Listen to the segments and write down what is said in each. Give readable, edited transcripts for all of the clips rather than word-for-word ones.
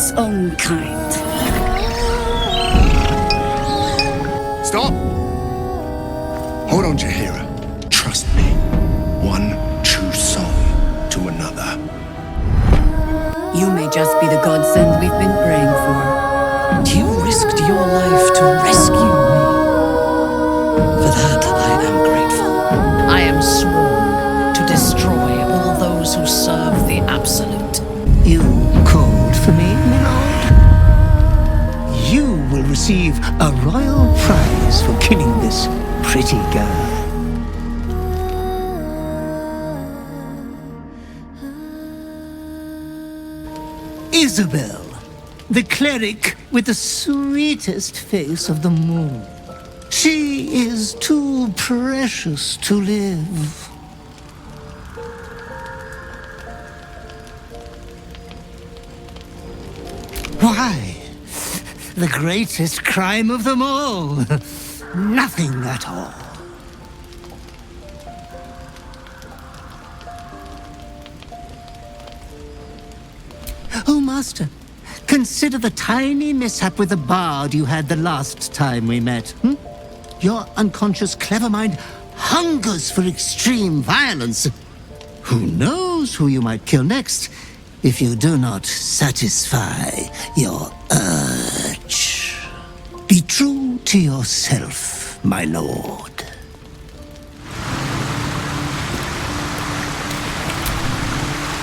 its own kind. Stop! Hold on, Jaheira. Trust me. One true soul to another. You may just be the godsend we've been praying for. You risked your life to rescue me. For that, I am grateful. I am sworn to destroy all those who serve the Absolute. You called for me, my lord? You will receive a royal prize for killing this pretty girl. Isabel, the cleric with the sweetest face of them all. She is too precious to live. Why? The greatest crime of them all. Nothing at all. Oh, Master, consider the tiny mishap with the bard you had the last time we met. Your unconscious clever mind hungers for extreme violence. Who knows who you might kill next if you do not satisfy your urge. Be true to yourself, my lord.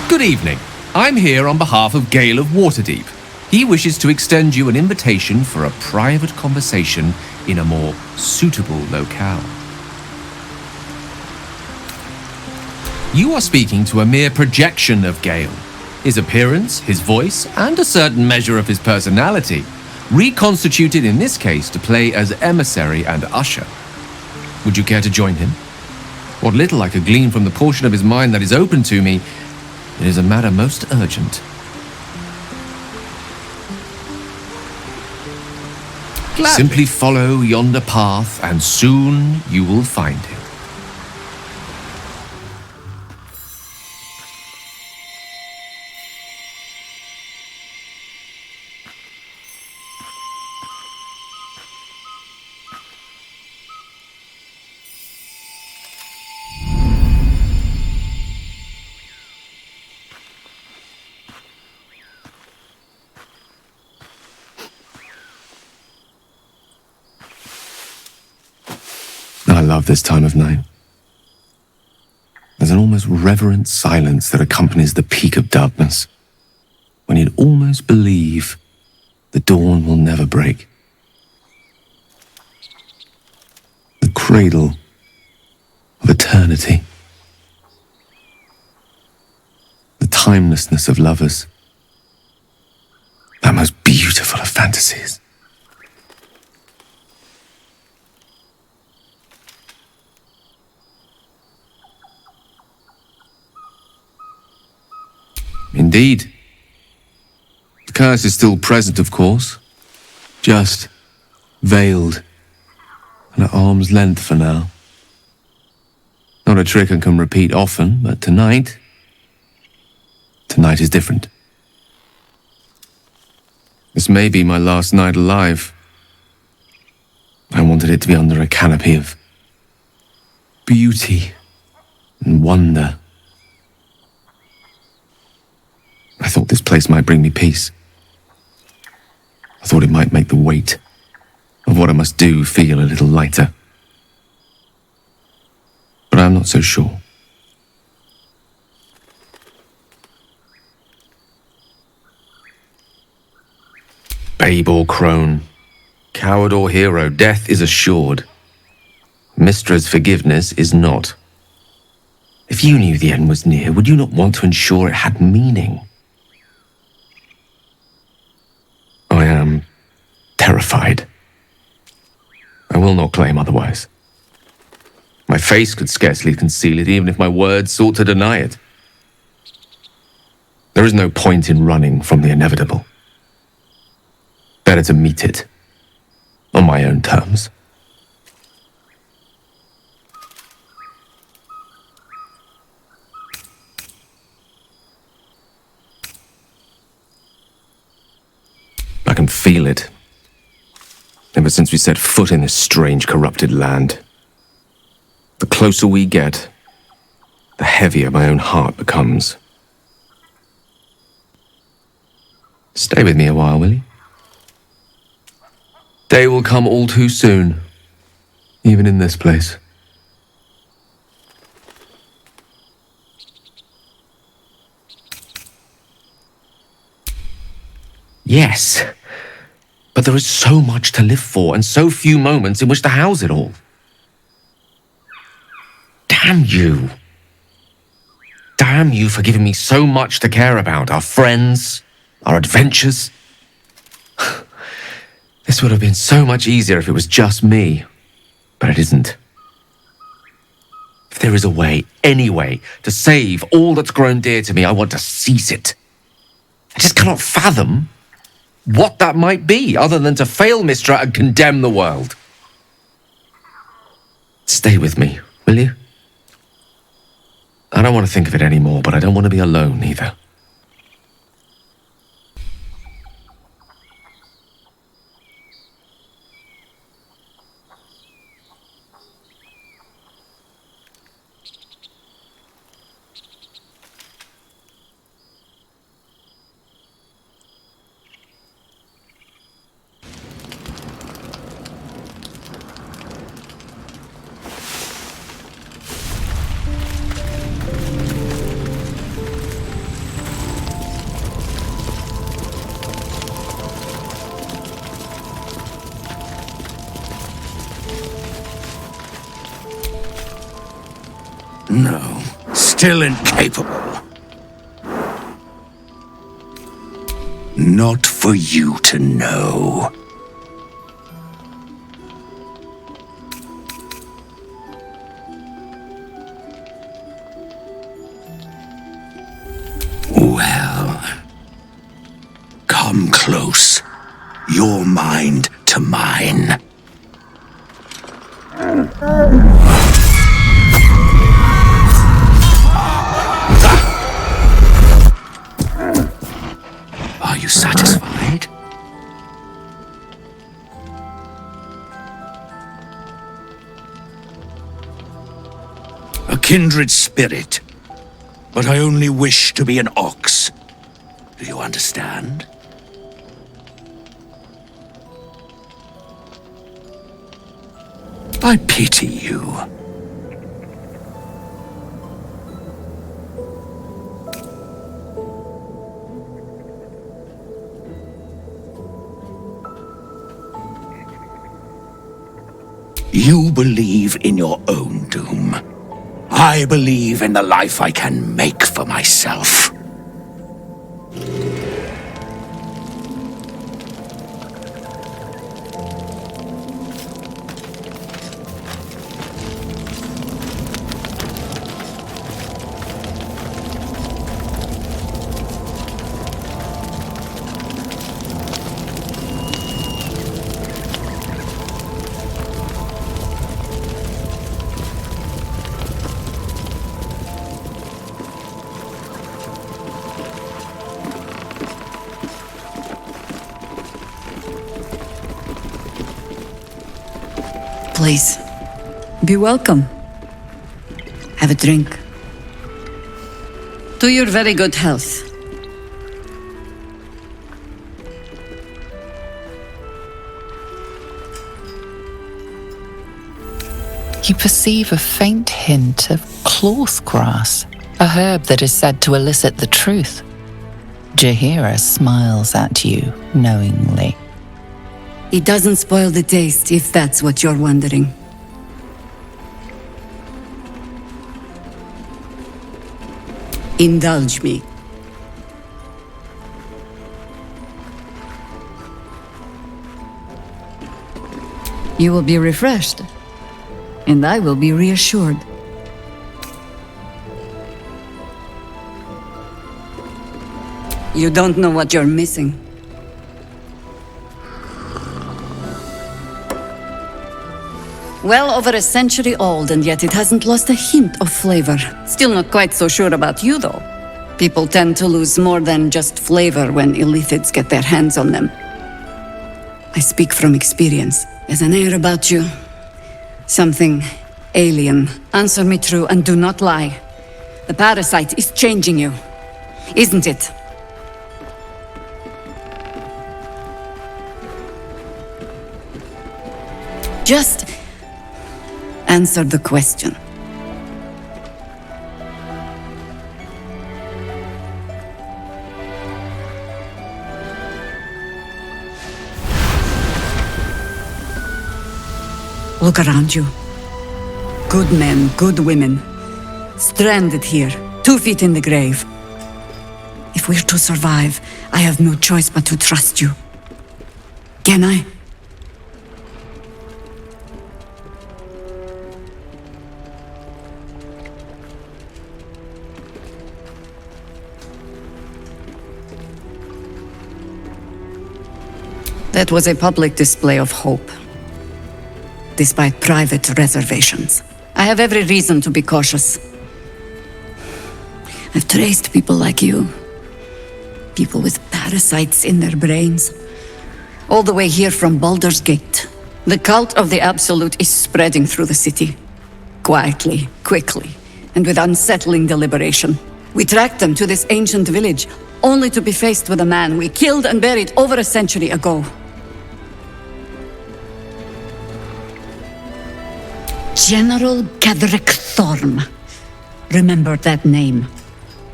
Good evening. I'm here on behalf of Gale of Waterdeep. He wishes to extend you an invitation for a private conversation in a more suitable locale. You are speaking to a mere projection of Gale. His appearance, his voice, and a certain measure of his personality, reconstituted in this case to play as emissary and usher. Would you care to join him? What little I could glean from the portion of his mind that is open to me, it is a matter most urgent. Gladly. Simply follow yonder path, and soon you will find him. I love this time of night. There's an almost reverent silence that accompanies the peak of darkness, when you'd almost believe the dawn will never break. The cradle of eternity. The timelessness of lovers. That most beautiful of fantasies. Indeed. The curse is still present, of course. Just veiled and at arm's length for now. Not a trick I can repeat often, but tonight is different. This may be my last night alive. I wanted it to be under a canopy of beauty and wonder. I thought this place might bring me peace. I thought it might make the weight of what I must do feel a little lighter. But I'm not so sure. Babe or crone, coward or hero, death is assured. Mistra's forgiveness is not. If you knew the end was near, would you not want to ensure it had meaning? I am terrified. I will not claim otherwise. My face could scarcely conceal it, even if my words sought to deny it. There is no point in running from the inevitable. Better to meet it on my own terms. can feel it. Ever since we set foot in this strange, corrupted land. The closer we get, the heavier my own heart becomes. Stay with me a while, will you? Day will come all too soon, even in this place. Yes, but there is so much to live for and so few moments in which to house it all. Damn you. Damn you for giving me so much to care about. Our friends, our adventures. This would have been so much easier if it was just me, but it isn't. If there is a way, any way, to save all that's grown dear to me, I want to seize it. I just cannot fathom what that might be, other than to fail Mystra and condemn the world. Stay with me, will you? I don't want to think of it anymore, but I don't want to be alone either. No, still incapable. Not for you to know. Well, come close. Your mind to mine. Are you satisfied? A kindred spirit, but I only wish to be an ox. Do you understand? I pity you. You believe in your own doom. I believe in the life I can make for myself. Please, be welcome. Have a drink. To your very good health. You perceive a faint hint of cloth grass, a herb that is said to elicit the truth. Jaheira smiles at you knowingly. It doesn't spoil the taste, if that's what you're wondering. Indulge me. You will be refreshed, and I will be reassured. You don't know what you're missing. Well over a century old, and yet it hasn't lost a hint of flavor. Still not quite so sure about you, though. People tend to lose more than just flavor when illithids get their hands on them. I speak from experience. There's an air about you. Something alien. Answer me true and do not lie. The parasite is changing you, isn't it? Just answer the question. Look around you. Good men, good women. Stranded here, 2 feet in the grave. If we're to survive, I have no choice but to trust you. Can I? That was a public display of hope, despite private reservations. I have every reason to be cautious. I've traced people like you. People with parasites in their brains. All the way here from Baldur's Gate. The cult of the Absolute is spreading through the city. Quietly, quickly, and with unsettling deliberation. We tracked them to this ancient village, only to be faced with a man we killed and buried over a century ago. General Gadrick Thorm. Remember that name.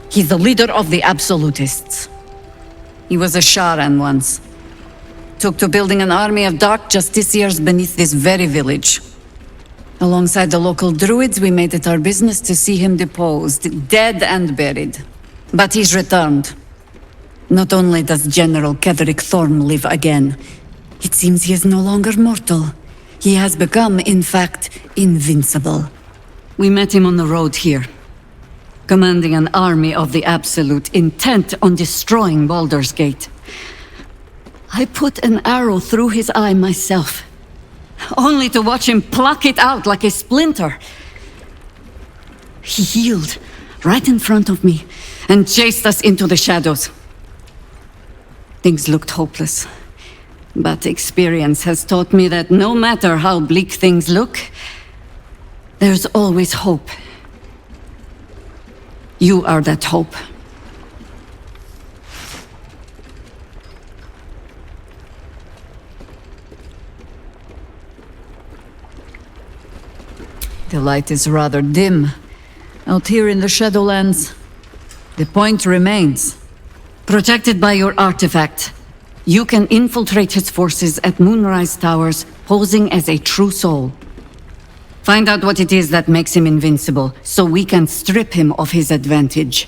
He's the leader of the Absolutists. He was a Sharan once. Took to building an army of dark justiciars beneath this very village. Alongside the local druids, we made it our business to see him deposed, dead and buried. But he's returned. Not only does General Gadrick Thorm live again, it seems he is no longer mortal. He has become, in fact, invincible. We met him on the road here, commanding an army of the Absolute, intent on destroying Baldur's Gate. I put an arrow through his eye myself, only to watch him pluck it out like a splinter. He healed right in front of me and chased us into the shadows. Things looked hopeless. But experience has taught me that no matter how bleak things look, there's always hope. You are that hope. The light is rather dim out here in the Shadowlands. The point remains. Protected by your artifact, you can infiltrate his forces at Moonrise Towers, posing as a true soul. Find out what it is that makes him invincible, so we can strip him of his advantage.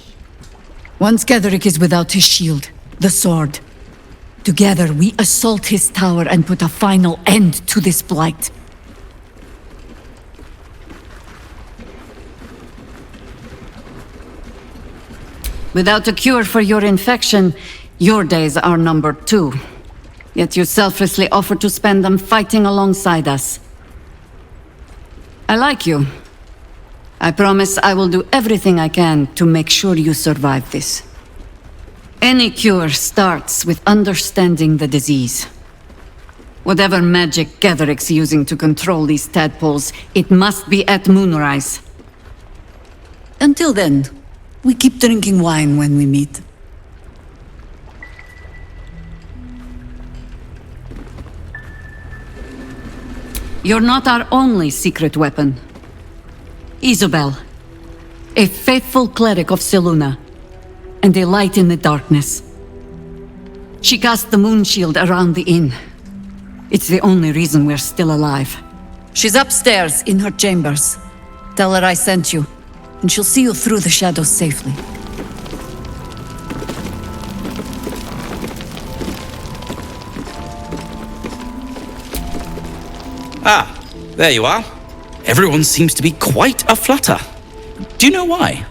Once Gadrick is without his shield, the sword, together we assault his tower and put a final end to this blight. Without a cure for your infection, your days are numbered too. Yet you selflessly offer to spend them fighting alongside us. I like you. I promise I will do everything I can to make sure you survive this. Any cure starts with understanding the disease. Whatever magic Gadrick's using to control these tadpoles, it must be at Moonrise. Until then, we keep drinking wine when we meet. You're not our only secret weapon. Isabel, a faithful cleric of Selûne, and a light in the darkness. She cast the moon shield around the inn. It's the only reason we're still alive. She's upstairs in her chambers. Tell her I sent you, and she'll see you through the shadows safely. Ah, there you are. Everyone seems to be quite aflutter. Do you know why?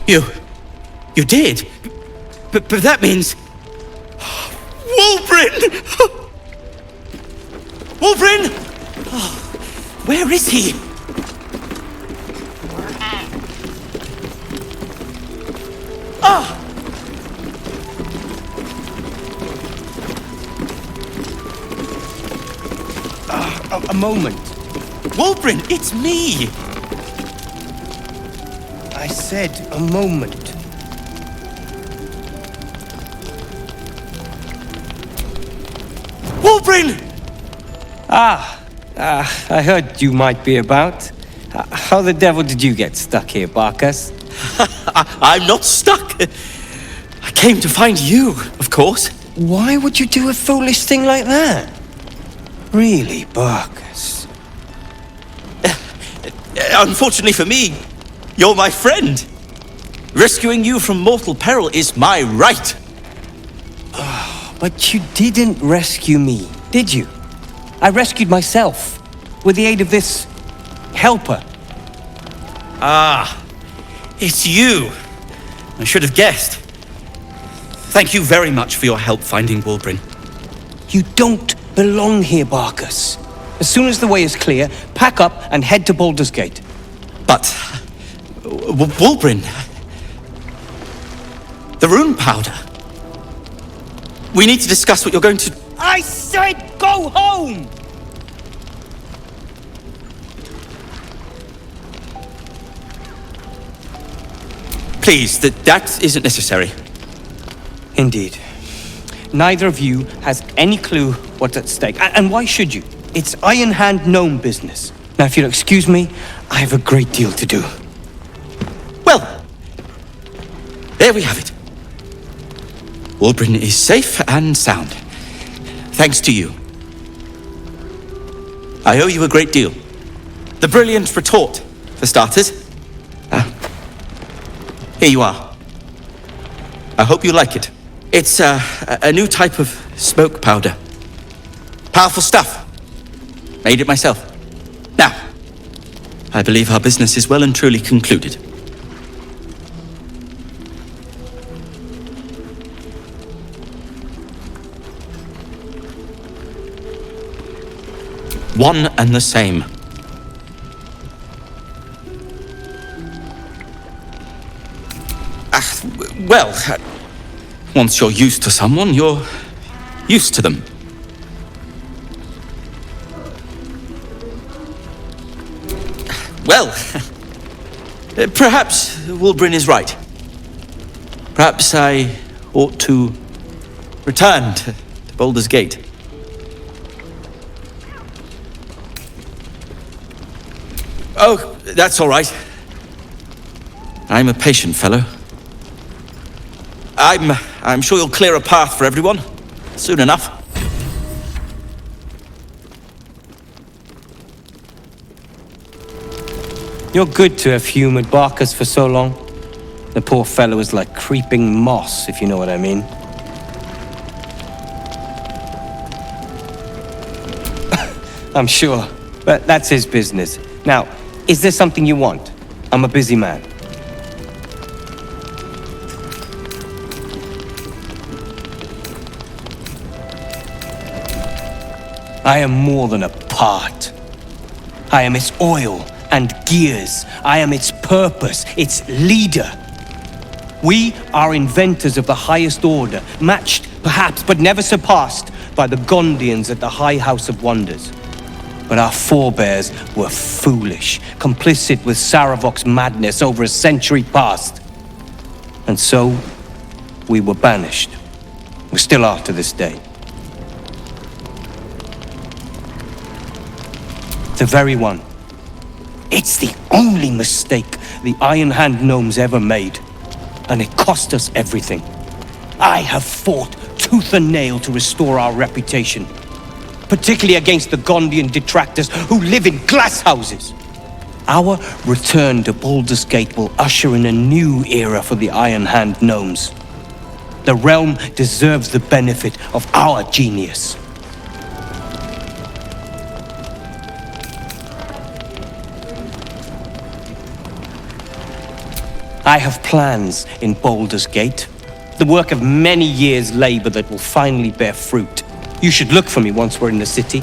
You did? But that means... Wulbren! Wulbren! Where is he? A moment. Wulbrin, it's me! I said a moment. Wulbrin! I heard you might be about. How the devil did you get stuck here, Barkus? I'm not stuck. I came to find you, of course. Why would you do a foolish thing like that? Really, Barkus? Unfortunately for me, you're my friend. Rescuing you from mortal peril is my right. But you didn't rescue me, did you? I rescued myself with the aid of this helper. It's you. I should have guessed. Thank you very much for your help finding Wulbrin. You don't belong here, Barkus. As soon as the way is clear, pack up and head to Baldur's Gate. But... Wulbrin... The rune powder... We need to discuss what you're going to... I said go home! Please, that isn't necessary. Indeed. Neither of you has any clue what's at stake. And why should you? It's Iron Hand gnome business. Now, if you'll excuse me, I have a great deal to do. Well, there we have it. Wulbrin is safe and sound. Thanks to you. I owe you a great deal. The brilliant retort, for starters. Here you are. I hope you like it. It's a new type of smoke powder. Powerful stuff. Made it myself. Now, I believe our business is well and truly concluded. One and the same. Well, once you're used to someone, you're used to them. Well, perhaps Wulbrin is right. Perhaps I ought to return to Baldur's Gate. Oh, that's all right. I'm a patient fellow. I'm sure you'll clear a path for everyone soon enough. You're good to have humored Barkus for so long. The poor fellow is like creeping moss, if you know what I mean. I'm sure, but that's his business. Now, is there something you want? I'm a busy man. I am more than a part. I am its oil and gears. I am its purpose, its leader. We are inventors of the highest order, matched perhaps, but never surpassed by the Gondians at the High House of Wonders. But our forebears were foolish, complicit with Saravok's madness over a century past. And so, we were banished. We still are to this day. The very one. It's the only mistake the Iron Hand gnomes ever made. And it cost us everything. I have fought tooth and nail to restore our reputation. Particularly against the Gondian detractors who live in glass houses. Our return to Baldur's Gate will usher in a new era for the Iron Hand gnomes. The realm deserves the benefit of our genius. I have plans in Baldur's Gate. The work of many years' labor that will finally bear fruit. You should look for me once we're in the city.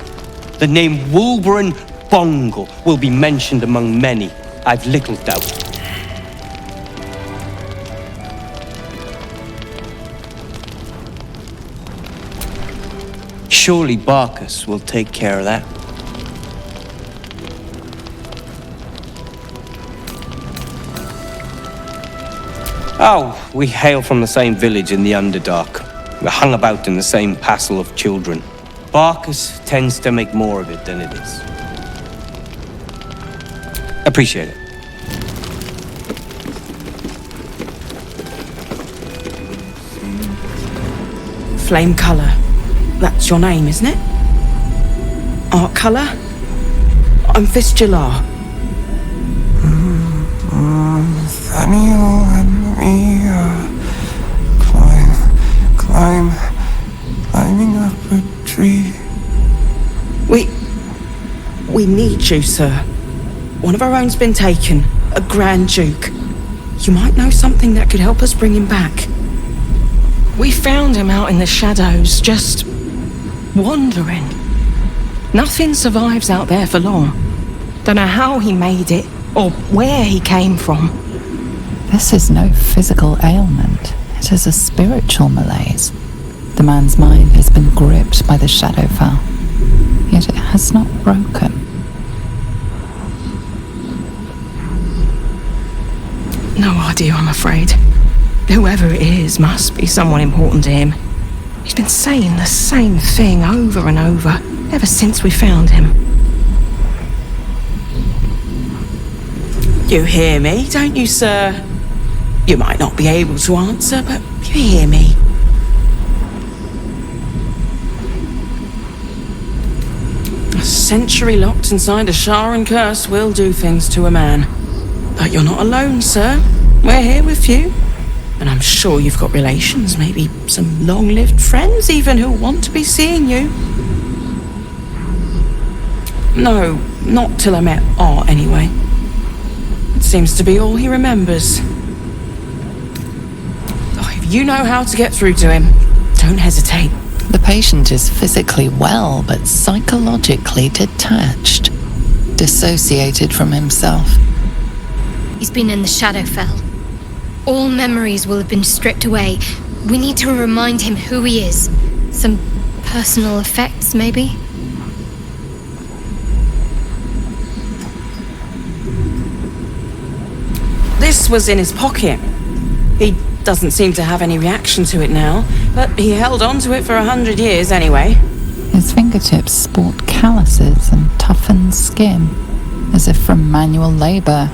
The name Wulbrin Bongle will be mentioned among many, I've little doubt. Surely Barkus will take care of that. Oh, we hail from the same village in the Underdark. We're hung about in the same passel of children. Barkus tends to make more of it than it is. Appreciate it. Flame Colour. That's your name, isn't it? Art Colour? I'm Fistula. Nathaniel and me climbing up a tree. We need you, sir. One of our own's been taken, a Grand Duke. You might know something that could help us bring him back. We found him out in the shadows, just wandering. Nothing survives out there for long. Don't know how he made it, or where he came from. This is no physical ailment. It is a spiritual malaise. The man's mind has been gripped by the Shadowfell, yet it has not broken. No idea, I'm afraid. Whoever it is must be someone important to him. He's been saying the same thing over and over, ever since we found him. You hear me, don't you, sir? You might not be able to answer, but you hear me. A century locked inside a Sharan curse will do things to a man. But you're not alone, sir. We're here with you. And I'm sure you've got relations, maybe some long-lived friends even who want to be seeing you. No, not till I met Art anyway. It seems to be all he remembers. Oh, if you know how to get through to him, don't hesitate. The patient is physically well, but psychologically detached, dissociated from himself. He's been in the Shadowfell. All memories will have been stripped away. We need to remind him who he is. Some personal effects, maybe? This was in his pocket. He doesn't seem to have any reaction to it now, but he held on to it for 100 years anyway. His fingertips sport calluses and toughened skin, as if from manual labor,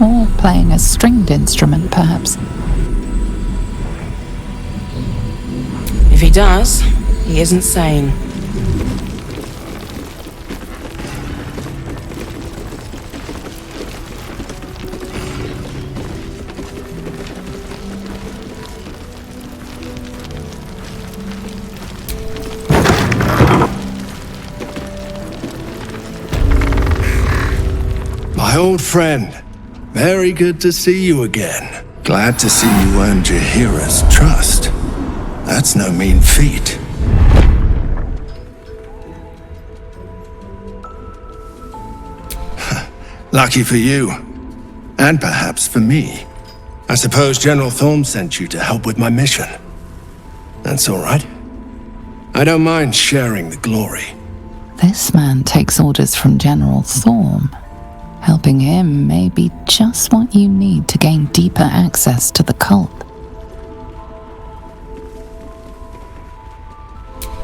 or playing a stringed instrument, perhaps. If he does, he isn't sane. My old friend. Very good to see you again. Glad to see you earned Jahira's trust. That's no mean feat. Lucky for you. And perhaps for me. I suppose General Thorm sent you to help with my mission. That's all right. I don't mind sharing the glory. This man takes orders from General Thorm. Helping him may be just what you need to gain deeper access to the cult.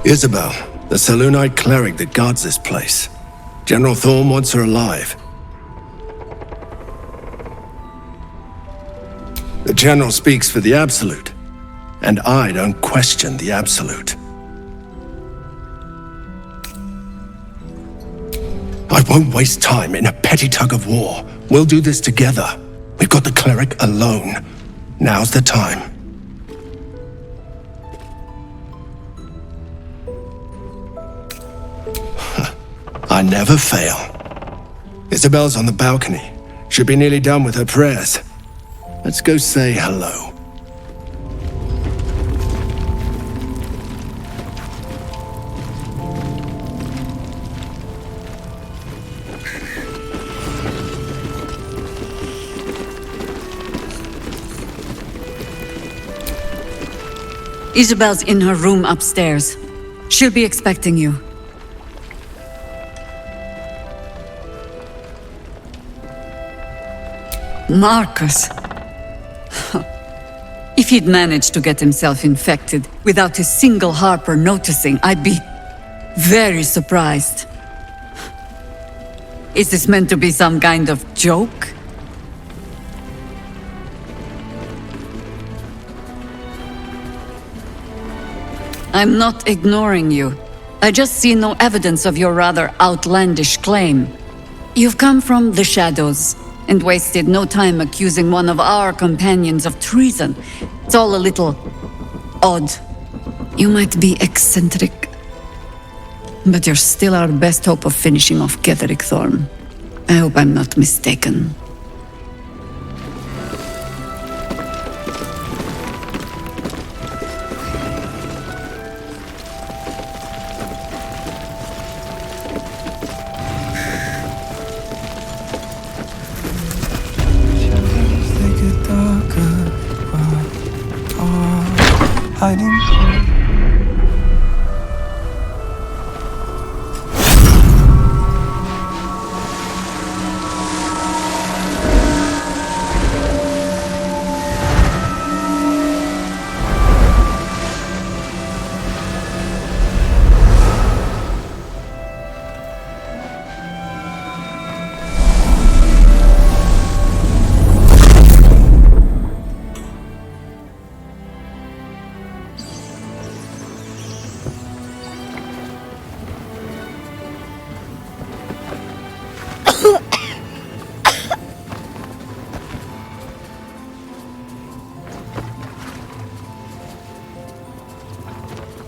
Isabel, the Selûnite cleric that guards this place. General Thorm wants her alive. The General speaks for the Absolute, and I don't question the Absolute. I won't waste time in a petty tug of war. We'll do this together. We've got the cleric alone. Now's the time. I never fail. Isabel's on the balcony. Should be nearly done with her prayers. Let's go say hello. Isabel's in her room upstairs. She'll be expecting you. Marcus. If he'd managed to get himself infected without a single Harper noticing, I'd be very surprised. Is this meant to be some kind of joke? I'm not ignoring you. I just see no evidence of your rather outlandish claim. You've come from the shadows and wasted no time accusing one of our companions of treason. It's all a little odd. You might be eccentric, but you're still our best hope of finishing off Ketherick Thorn. I hope I'm not mistaken.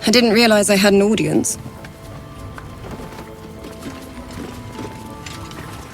I didn't realize I had an audience.